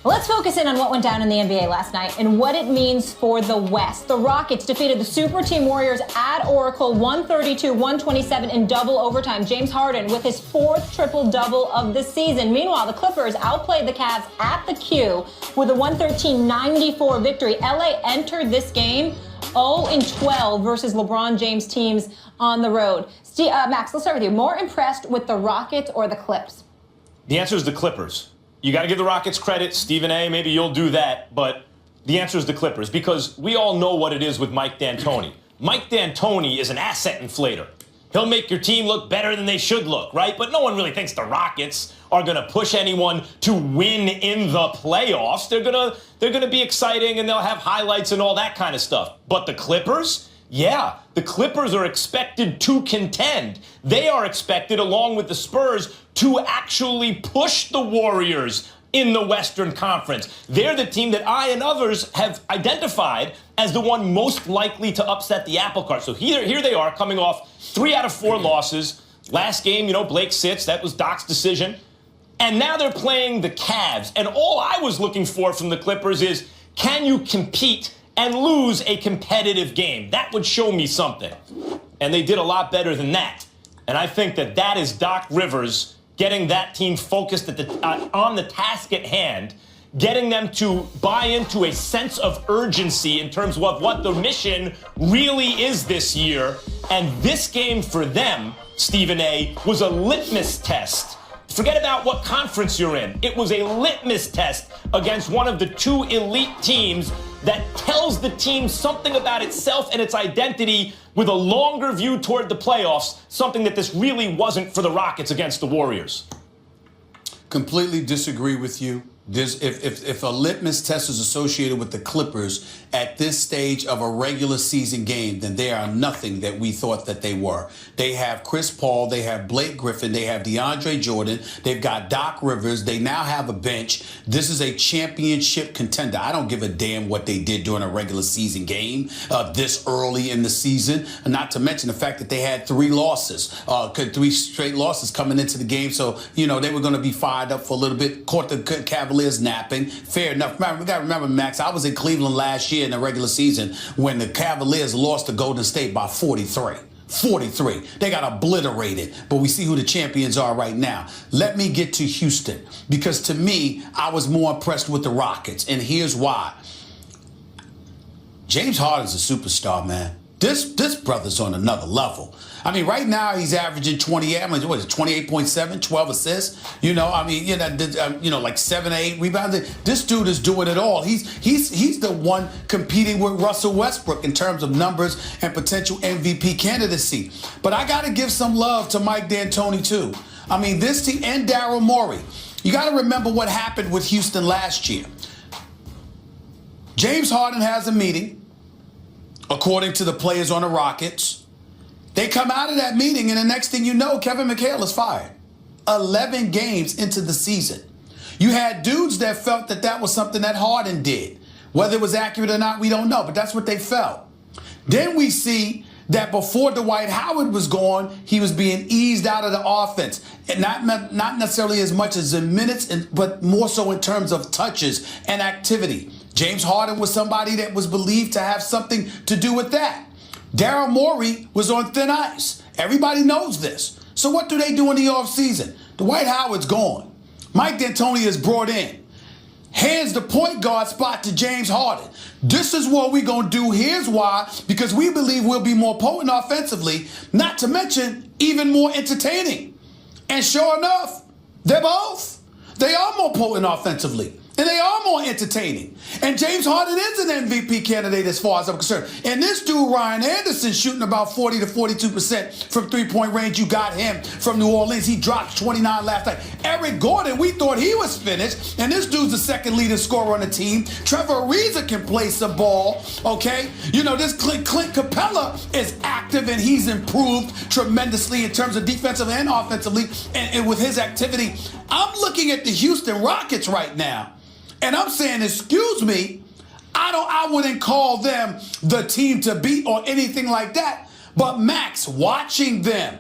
Let's focus in on what went down in the NBA last night and what it means for the West. The Rockets defeated the Super Team Warriors at Oracle 132-127 in double overtime. James Harden with his fourth triple-double of the season. Meanwhile, the Clippers outplayed the Cavs at the Q with a 113-94 victory. LA entered this game 0-12 versus LeBron James teams on the road. Max, let's start with you. More impressed with the Rockets or the Clips? The answer is the Clippers. You got to give the Rockets credit. Stephen A., maybe you'll do that, but the answer is the Clippers because we all know what it is with Mike D'Antoni. Mike D'Antoni is an asset inflator. He'll make your team look better than they should look, right? But no one really thinks the Rockets are going to push anyone to win in the playoffs. They're going to be exciting and they'll have highlights and all that kind of stuff. But the Clippers? Yeah, the Clippers are expected to contend. They are expected, along with the Spurs, to actually push the Warriors in the Western Conference. They're the team that I and others have identified as the one most likely to upset the apple cart. So here they are coming off 3 out of 4 losses. Last game, Blake sits. That was Doc's decision. And now they're playing the Cavs. And all I was looking for from the Clippers is, can you compete and lose a competitive game? That would show me something. And they did a lot better than that. And I think that is Doc Rivers getting that team focused on the task at hand, getting them to buy into a sense of urgency in terms of what the mission really is this year. And this game for them, Stephen A., was a litmus test. Forget about what conference you're in. It was a litmus test against one of the 2 elite teams that tells the team something about itself and its identity with a longer view toward the playoffs, something that this really wasn't for the Rockets against the Warriors. Completely disagree with you. If a litmus test is associated with the Clippers at this stage of a regular season game, then they are nothing that we thought that they were. They have Chris Paul, they have Blake Griffin, they have DeAndre Jordan, they've got Doc Rivers, they now have a bench. This is a championship contender. I don't give a damn what they did during a regular season game this early in the season, not to mention the fact that they had 3 losses, 3 straight losses coming into the game. So, they were going to be fired up for a little bit, caught the Cavaliers napping. Fair enough. We got to remember, Max, I was in Cleveland last year in the regular season when the Cavaliers lost to Golden State by 43. 43. They got obliterated. But we see who the champions are right now. Let me get to Houston, because to me, I was more impressed with the Rockets. And here's why. James Harden's a superstar, man. This brother's on another level. I mean, right now he's averaging 28.7, 12 assists. Like 7 or 8 rebounds. This dude is doing it all. He's the one competing with Russell Westbrook in terms of numbers and potential MVP candidacy. But I got to give some love to Mike D'Antoni too. I mean, this team and Daryl Morey. You got to remember what happened with Houston last year. James Harden has a meeting, according to the players on the Rockets. They come out of that meeting, and the next thing you know, Kevin McHale is fired. 11 games into the season. You had dudes that felt that was something that Harden did. Whether it was accurate or not, we don't know, but that's what they felt. Then we see that before Dwight Howard was gone, he was being eased out of the offense. And not necessarily as much as in minutes, but more so in terms of touches and activity. James Harden was somebody that was believed to have something to do with that. Daryl Morey was on thin ice. Everybody knows this. So what do they do in the offseason? Dwight Howard's gone. Mike D'Antoni is brought in. Hands the point guard spot to James Harden. This is what we're going to do. Here's why. Because we believe we'll be more potent offensively, not to mention even more entertaining. And sure enough, they're both. They are more potent offensively. And they are more entertaining. And James Harden is an MVP candidate as far as I'm concerned. And this dude, Ryan Anderson, shooting about 40 to 42% from three-point range. You got him from New Orleans. He dropped 29 last night. Eric Gordon, we thought he was finished. And this dude's the second leading scorer on the team. Trevor Ariza can play some ball, okay? This Clint Capella is active, and he's improved tremendously in terms of defensive and offensively. And with his activity, I'm looking at the Houston Rockets right now. And I'm saying, excuse me, I wouldn't call them the team to beat or anything like that. But Max, watching them,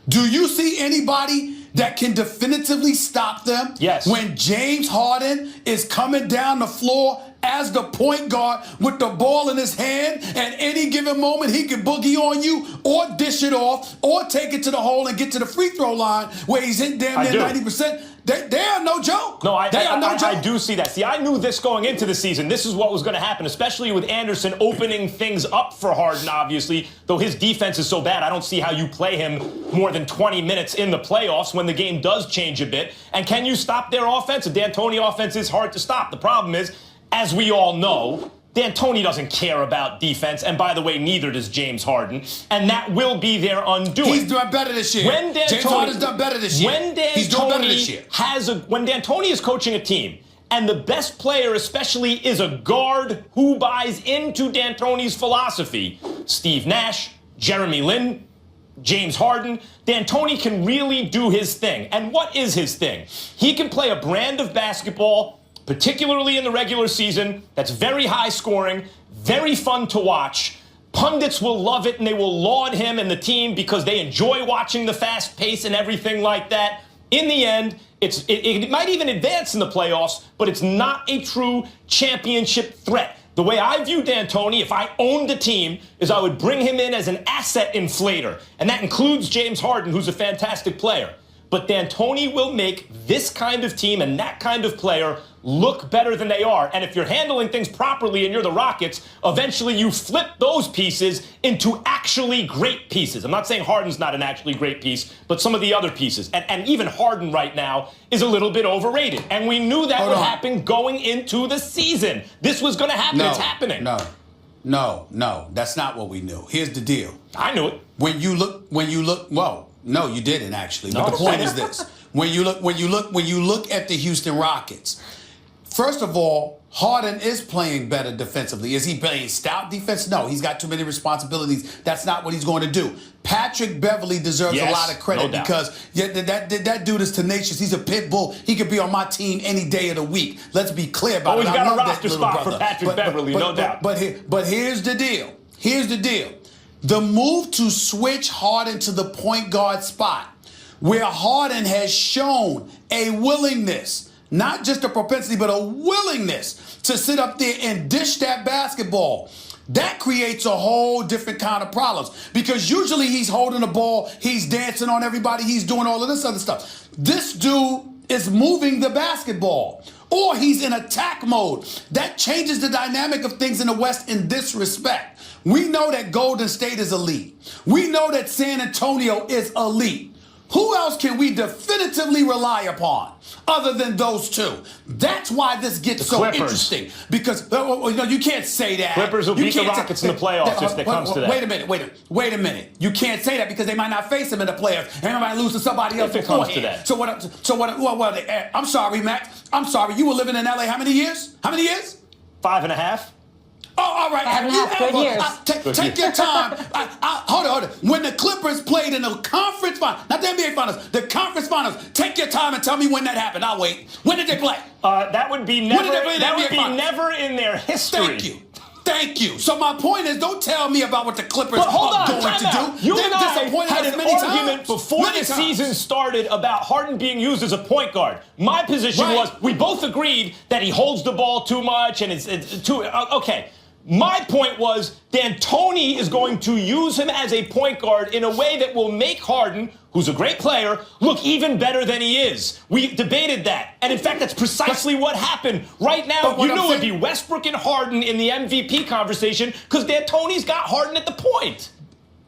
do you see anybody that can definitively stop them. Yes. When James Harden is coming down the floor as the point guard with the ball in his hand, at any given moment he can boogie on you or dish it off or take it to the hole and get to the free throw line where he's hitting damn near 90%. They are no joke. No, I joke. do see that. See, I knew this going into the season. This is what was going to happen, especially with Anderson opening things up for Harden, obviously. Though his defense is so bad, I don't see how you play him more than 20 minutes in the playoffs when the game does change a bit. And can you stop their offense? The D'Antoni offense is hard to stop. The problem is, as we all know, D'Antoni doesn't care about defense, and by the way, neither does James Harden, and that will be their undoing. He's doing better this year. James Harden's done better this year. He's doing better this year. When D'Antoni is coaching a team, and the best player especially is a guard who buys into D'Antoni's philosophy, Steve Nash, Jeremy Lin, James Harden, D'Antoni can really do his thing. And what is his thing? He can play a brand of basketball, particularly in the regular season, that's very high scoring, very fun to watch. Pundits will love it and they will laud him and the team because they enjoy watching the fast pace and everything like that. In the end, it might even advance in the playoffs, but it's not a true championship threat. The way I view D'Antoni, if I owned the team, is I would bring him in as an asset inflator. And that includes James Harden, who's a fantastic player. But D'Antoni will make this kind of team and that kind of player look better than they are. And if you're handling things properly and you're the Rockets, eventually you flip those pieces into actually great pieces. I'm not saying Harden's not an actually great piece, but some of the other pieces. And even Harden right now is a little bit overrated. And we knew that would happen going into the season. This was going to happen. It's happening. No, that's not what we knew. Here's the deal. I knew it. When you look, well, no, you didn't actually. But the point is this: when you look at the Houston Rockets, first of all, Harden is playing better defensively. Is he playing stout defense? No, he's got too many responsibilities. That's not what he's going to do. Patrick Beverley deserves a lot of credit because that dude is tenacious. He's a pit bull. He could be on my team any day of the week. Let's be clear about it. Always got a roster spot for Patrick Beverley, no doubt. But here's the deal. Here's the deal. The move to switch Harden to the point guard spot, where Harden has shown a willingness, not just a propensity, but a willingness to sit up there and dish that basketball. That creates a whole different kind of problems because usually he's holding the ball, he's dancing on everybody, he's doing all of this other stuff. This dude is moving the basketball, or he's in attack mode. That changes the dynamic of things in the West in this respect. We know that Golden State is elite. We know that San Antonio is elite. Who else can we definitively rely upon other than those two? That's why this gets so interesting. Because you can't say that. Clippers will beat the Rockets in the playoffs if it comes to that. Wait a minute. You can't say that because they might not face them in the playoffs and they might lose to somebody else beforehand. If it comes So to that. what? I'm sorry, Max. I'm sorry. You were living in LA how many years? 5.5. Oh, all right. 5.5 good years. Take your time. Hold on. When the Clippers played in the conference finals, not the NBA finals, the conference finals, take your time and tell me when that happened. I'll wait. When did they play? That would be never. Never in their history. Thank you. So my point is, don't tell me about what the Clippers are going to do. You and I had an argument before the season started about Harden being used as a point guard. My position was we both agreed that he holds the ball too much and it's too okay. My point was D'Antoni is going to use him as a point guard in a way that will make Harden, who's a great player, look even better than he is. We debated that. And in fact, that's precisely what happened. Right now, you know it would be Westbrook and Harden in the MVP conversation because D'Antoni's got Harden at the point.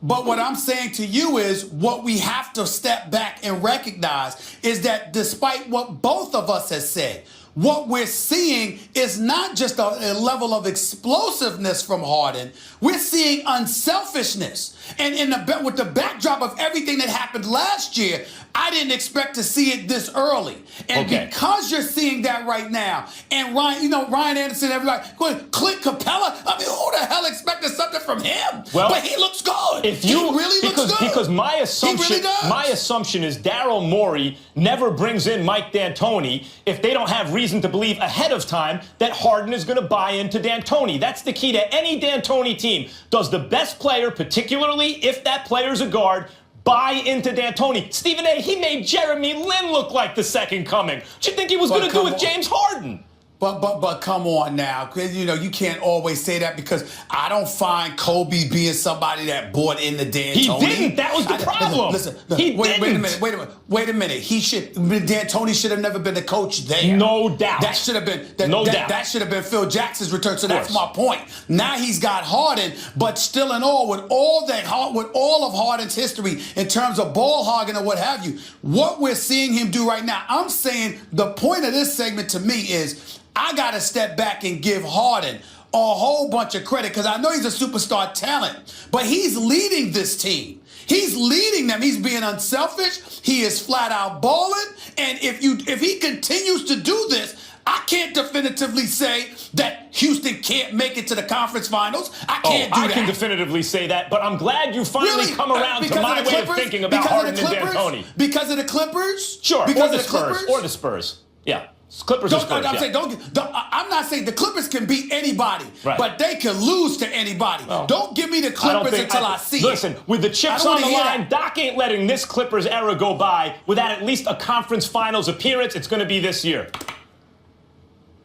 But what I'm saying to you is what we have to step back and recognize is that despite what both of us has said, what we're seeing is not just a level of explosiveness from Harden. We're seeing unselfishness. And with the backdrop of everything that happened last year, I didn't expect to see it this early. And because you're seeing that right now, and Ryan Anderson, everybody, Clint Capella, I mean, who the hell expected something from him? Well, but he looks good. He really looks good. Because my assumption is Daryl Morey never brings in Mike D'Antoni if they don't have reason to believe ahead of time that Harden is going to buy into D'Antoni. That's the key to any D'Antoni team. Does the best player, particularly if that player's a guard, buy into D'Antoni. Stephen A., he made Jeremy Lin look like the second coming. What you think he was going to do with James Harden? But come on now, because you can't always say that, because I don't find Kobe being somebody that bought into D'Antoni. He didn't. That was the problem. Listen, he wait a didn't. Wait a minute. D'Antoni should have never been the coach there. No doubt. That should have been that should have been Phil Jackson's return. So that's my point. Now he's got Harden, but still in all, with all of Harden's history in terms of ball hogging or what have you, what we're seeing him do right now, I'm saying the point of this segment to me is, I got to step back and give Harden a whole bunch of credit, because I know he's a superstar talent, but he's leading this team. He's leading them. He's being unselfish. He is flat out balling. And if he continues to do this, I can't definitively say that Houston can't make it to the conference finals. I can't do that. I can definitively say that, but but I'm glad you finally come around to my way of thinking about Harden and D'Antoni. Because of the Clippers? Sure, because or the Spurs. Or the Spurs. Yeah. Clippers or Spurs, I'm not saying the Clippers can beat anybody, right, but they can lose to anybody. Well, don't give me the Clippers until I see it. Listen, with the chips on the line, Doc ain't letting this Clippers era go by without at least a conference finals appearance. It's going to be this year.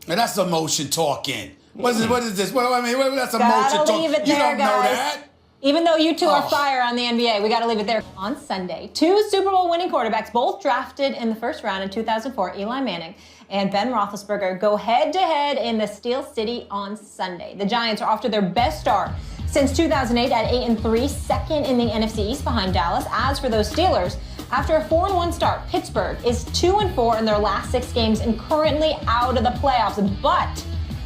And that's emotion talking. What is this? That's emotion talking. Leave it there, you don't know guys. that. Even though you two are fire on the NBA, we got to leave it there. On Sunday, 2 Super Bowl winning quarterbacks, both drafted in the first round in 2004, Eli Manning and Ben Roethlisberger, go head-to-head in the Steel City on Sunday. The Giants are off to their best start since 2008 at 8-3, second in the NFC East behind Dallas. As for those Steelers, after a 4-1 start, Pittsburgh is 2-4 in their last 6 games and currently out of the playoffs. But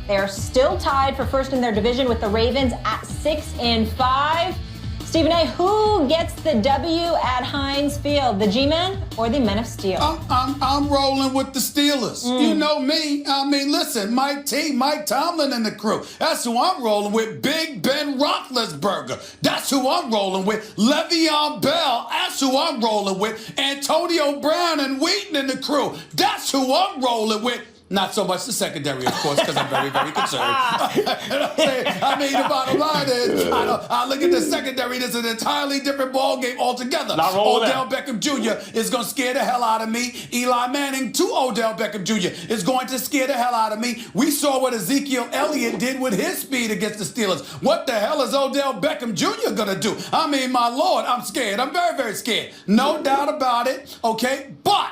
they are still tied for first in their division with the Ravens at 6-5. Stephen A., who gets the W at Heinz Field, the G-Men or the Men of Steel? I'm rolling with the Steelers. You know me. I mean, listen, Mike Tomlin and the crew. That's who I'm rolling with. Big Ben Roethlisberger. That's who I'm rolling with. Le'Veon Bell. That's who I'm rolling with. Antonio Brown and Wheaton and the crew. That's who I'm rolling with. Not so much the secondary, of course, because I'm very, very concerned. I mean, the bottom line is, I look at the secondary, there's an entirely different ballgame altogether. Odell Beckham Jr. is going to scare the hell out of me. Eli Manning to Odell Beckham Jr. is going to scare the hell out of me. We saw what Ezekiel Elliott did with his speed against the Steelers. What the hell is Odell Beckham Jr. going to do? I mean, my Lord, I'm scared. I'm very, very scared. No doubt about it, okay? But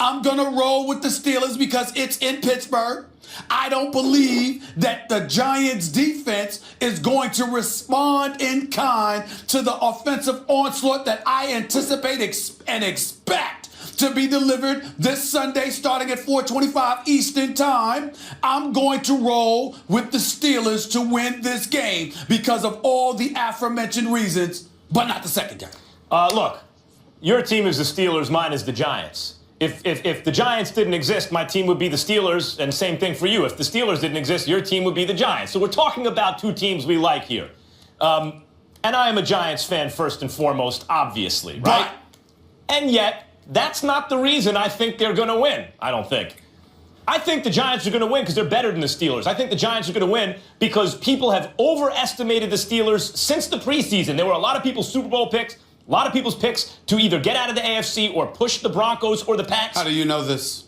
I'm going to roll with the Steelers because it's in Pittsburgh. I don't believe that the Giants' defense is going to respond in kind to the offensive onslaught that I anticipate and expect to be delivered this Sunday starting at 4:25 Eastern Time. I'm going to roll with the Steelers to win this game because of all the aforementioned reasons, but not the secondary. Look, your team is the Steelers, mine is the Giants. If the Giants didn't exist, my team would be the Steelers, and same thing for you. If the Steelers didn't exist, your team would be the Giants. So we're talking about 2 teams we like here. And I am a Giants fan first and foremost, obviously, right? And yet, that's not the reason I think they're going to win, I don't think. I think the Giants are going to win because they're better than the Steelers. I think the Giants are going to win because people have overestimated the Steelers since the preseason. There were a lot of people's Super Bowl picks. A lot of people's picks to either get out of the AFC or push the Broncos or the Pats. How do you know this?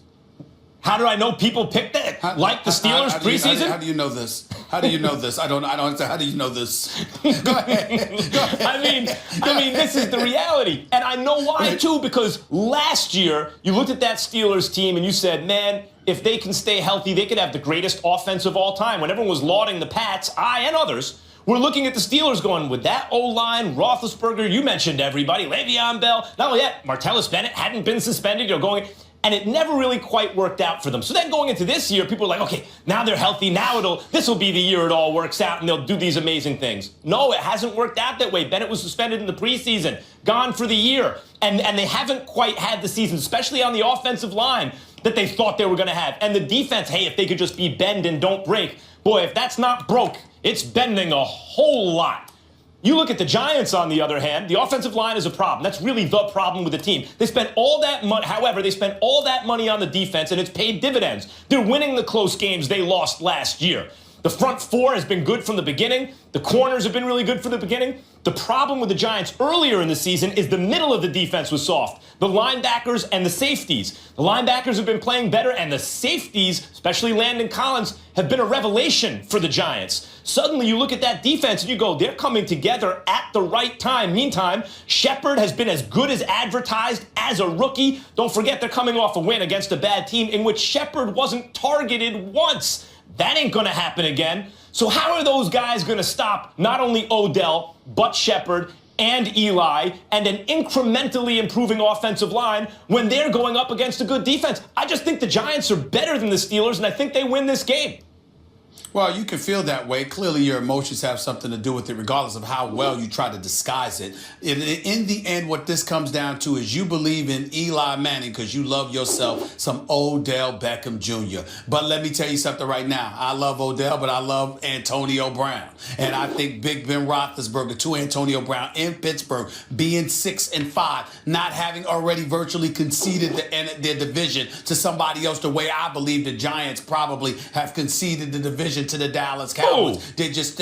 How do I know people picked that? Like the Steelers preseason? How do you know this? How do you know this? I don't understand. How do you know this? Go ahead. Go ahead. I mean, this is the reality. And I know why, too, because last year you looked at that Steelers team and you said, man, if they can stay healthy, they could have the greatest offense of all time. When everyone was lauding the Pats, I and others, we're looking at the Steelers going, with that O-line, Roethlisberger, you mentioned everybody, Le'Veon Bell, not only that, Martellus Bennett hadn't been suspended, and it never really quite worked out for them. So then going into this year, people are like, okay, now they're healthy, this will be the year it all works out, and they'll do these amazing things. No, it hasn't worked out that way. Bennett was suspended in the preseason, gone for the year, and they haven't quite had the season, especially on the offensive line, that they thought they were going to have. And the defense, hey, if they could just be bend and don't break, boy, if that's not broke, it's bending a whole lot. You look at the Giants, on the other hand, the offensive line is a problem. That's really the problem with the team. They spent all that money, however, they spent all that money on the defense, and it's paid dividends. They're winning the close games they lost last year. The front four has been good from the beginning. The corners have been really good from the beginning. The problem with the Giants earlier in the season is the middle of the defense was soft. The linebackers and the safeties. The linebackers have been playing better, and the safeties, especially Landon Collins, have been a revelation for the Giants. Suddenly you look at that defense and you go, they're coming together at the right time. Meantime, Shepard has been as good as advertised as a rookie. Don't forget they're coming off a win against a bad team in which Shepard wasn't targeted once. That ain't going to happen again. So how are those guys going to stop not only Odell, but Shepard and Eli and an incrementally improving offensive line when they're going up against a good defense? I just think the Giants are better than the Steelers, and I think they win this game. Well, you can feel that way. Clearly, your emotions have something to do with it, regardless of how well you try to disguise it. In the end, what this comes down to is you believe in Eli Manning because you love yourself some Odell Beckham Jr. But let me tell you something right now. I love Odell, but I love Antonio Brown. And I think Big Ben Roethlisberger to Antonio Brown in Pittsburgh, being 6-5, not having already virtually conceded their division to somebody else the way I believe the Giants probably have conceded the division to the Dallas Cowboys. Oh. They just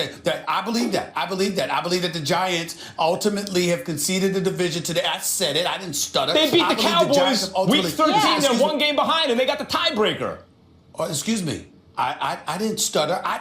I believe that. I believe that the Giants ultimately have conceded the division to the. I said it. I didn't stutter. They beat the Cowboys week 13. Yeah. They're one game behind, and they got the tiebreaker. Oh, excuse me. I didn't stutter. I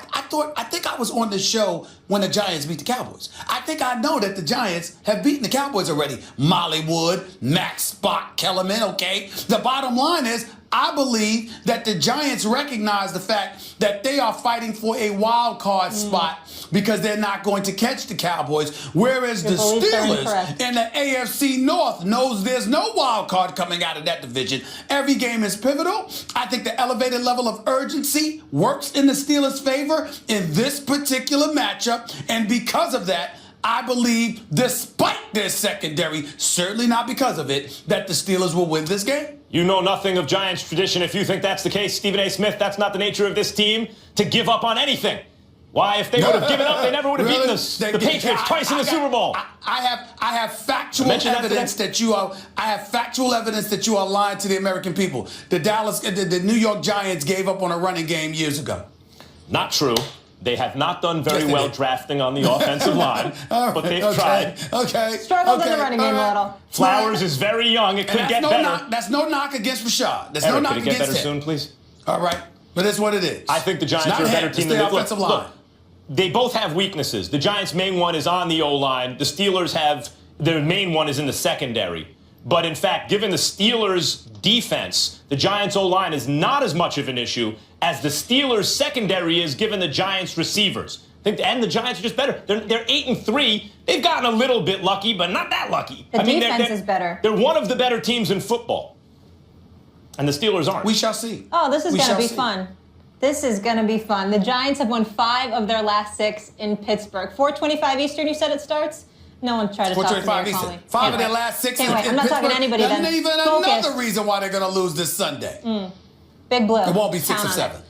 think I was on the show when the Giants beat the Cowboys. I think I know that the Giants have beaten the Cowboys already. Mollywood, Max Spock, Kellerman, okay? The bottom line is I believe that the Giants recognize the fact that they are fighting for a wild card spot because they're not going to catch the Cowboys, whereas the Steelers in the AFC North knows there's no wild card coming out of that division. Every game is pivotal. I think the elevated level of urgency works in the Steelers' favor in this particular matchup, and because of that, I believe, despite their secondary, certainly not because of it, that the Steelers will win this game. You know nothing of Giants tradition if you think that's the case, Stephen A. Smith. That's not the nature of this team to give up on anything. Why, if they would have given up, they never would have beaten the Patriots twice in the Super Bowl. I have factual evidence that you are. I have factual evidence that you are lying to the American people. The New York Giants gave up on a running game years ago. Not true. They have not done very well drafting on the offensive line, but they've tried. Okay. Struggles in the running game a little. Flowers is very young. It could get better. That's no knock against Rashad. That's Eric, no knock could it against get better him. soon, please? All right. But that's what it is. I think the Giants are a better team than the offensive line. Look, they both have weaknesses. The Giants' main one is on the O-line. The Steelers have their main one is in the secondary. But in fact, given the Steelers' defense, the Giants' O-line is not as much of an issue as the Steelers' secondary is given the Giants' receivers. And the Giants are just better. They're 8-3. They've gotten a little bit lucky, but not that lucky. The defense is better. They're one of the better teams in football. And the Steelers aren't. We shall see. Oh, this is going to be fun. This is going to be fun. The Giants have won 5 of their last 6 in Pittsburgh. 4:25 Eastern, you said it starts? No one tried to talk to me or call me. 5 of their last 6 in Pittsburgh. I'm not talking to anybody then. Even another reason why they're going to lose this Sunday. Big Blue. It won't be 6 or 7.